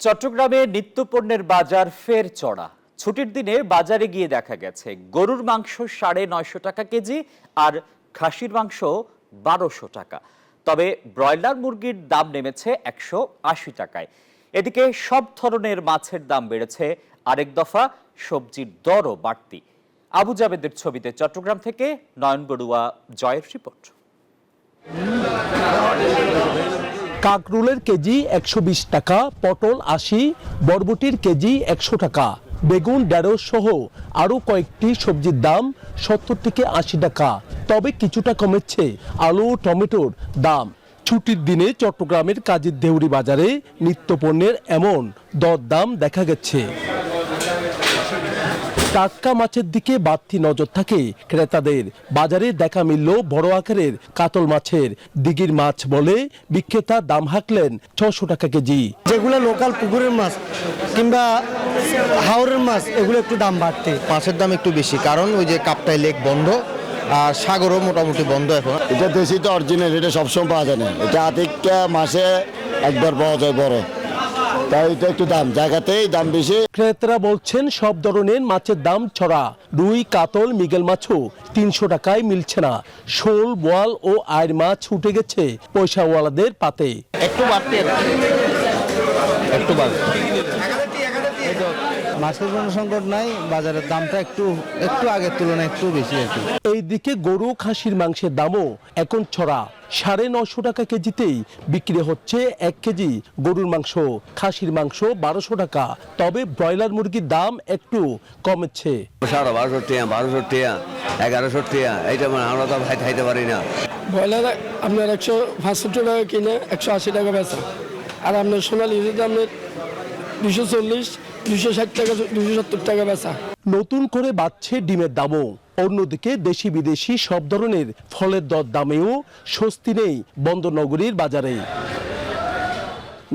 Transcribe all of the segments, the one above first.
চট্টগ্রামে নিত্যপণ্যের বাজার ফের চড়া। ছুটির দিনে বাজারে গিয়ে দেখা গেছে গরুর মাংস ৯৫০ টাকা কেজি আর খাসির মাংস ১২০০ টাকা। তবে ব্রয়লার মুরগির দাম নেমেছে ১৮০ টাকায়। এদিকে সব ধরনের মাছের দাম বেড়েছে আরেক দফা, সবজির দরও বাড়তি। আবু জাবেদের ছবিতে চট্টগ্রাম থেকে নয়ন বড়ুয়া জয়ের রিপোর্ট। কাকরোলের কেজি ১২০ টাকা, পটল ৮০, বরবটির কেজি ১০০ টাকা, বেগুন ১৫০ সহ আরও কয়েকটি সবজির দাম ৭০ থেকে ৮০ টাকা। তবে কিছুটা কমেছে আলু, টমেটোর দাম। ছুটির দিনে চট্টগ্রামের কাজীর দেউরি বাজারে নিত্যপণ্যের এমন দরদাম দেখা গেছে। টাটকা মাছের দিকে বাড়তি নজর থাকে ক্রেতাদের। বাজারে দেখা মিলল বড় আকারের কাতল মাছের। দিঘির মাছ বলে বিক্রেতা দাম হাঁকলেন ৬০০ টাকা কেজি। যেগুলো লোকাল পুকুরের মাছ কিংবা হাওরের মাছ, এগুলো একটু দাম বাড়তে। মাছের দাম একটু বেশি, কারণ ওই যে কাপ্তাই লেক বন্ধ আর সাগরও মোটামুটি বন্ধ এখন। এটা দেশি তো অরিজিনাল, এটা সবসময় পাওয়া যায় না। এটা আতিকটা মাসে একবার পাওয়া যায় বড়, তাই এটা একটু দাম জায়গাতেই দাম বেশি। ক্রেতারা বলছেন সব ধরনের মাছের দাম ছড়া। রুই, কাতল, মৃগেল মাছও ৩০০ টাকায় মিলছে না। শোল, বোয়াল ও আয়ের মাছ উঠে গেছে পয়সাওয়ালাদের পাতে। একটু বাড়তি, একটু বাড়তি। মাছের কোনো সংকট নাই, বাজারের দামটা একটু আগের তুলনায় একটু বেশি আর কি। এইদিকে গরু, খাসির মাংসের দামও এখন ছড়া। ৯৫০ টাকা কেজিতেই বিক্রি হচ্ছে ১ কেজি গরুর মাংস, খাসির মাংস ১২০০ টাকা। তবে ব্রয়লার মুরগির দাম একটু কমেছে। ১২০০ টাকা, ১২০০ টাকা, ১১০০ টাকা, এইটা আমরা তো ভাই খাইতে পারি না। ব্রয়লার আপনার ১৬৫ টাকা কিনে ১৮০ টাকা বেচা, আর আপনার সোনালী আপনার ২৪০, ২৬০ টাকা, ২৭০ টাকা বেচা। নতুন করে বাড়ছে ডিমের দামও। অন্যদিকে দেশি বিদেশি সব ধরনের ফলের দর দামেও স্বস্তি নেই বন্দরনগরীর বাজারে।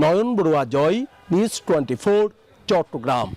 নয়ন বড়ুয়া জয়, নিউজ 24, চট্টগ্রাম।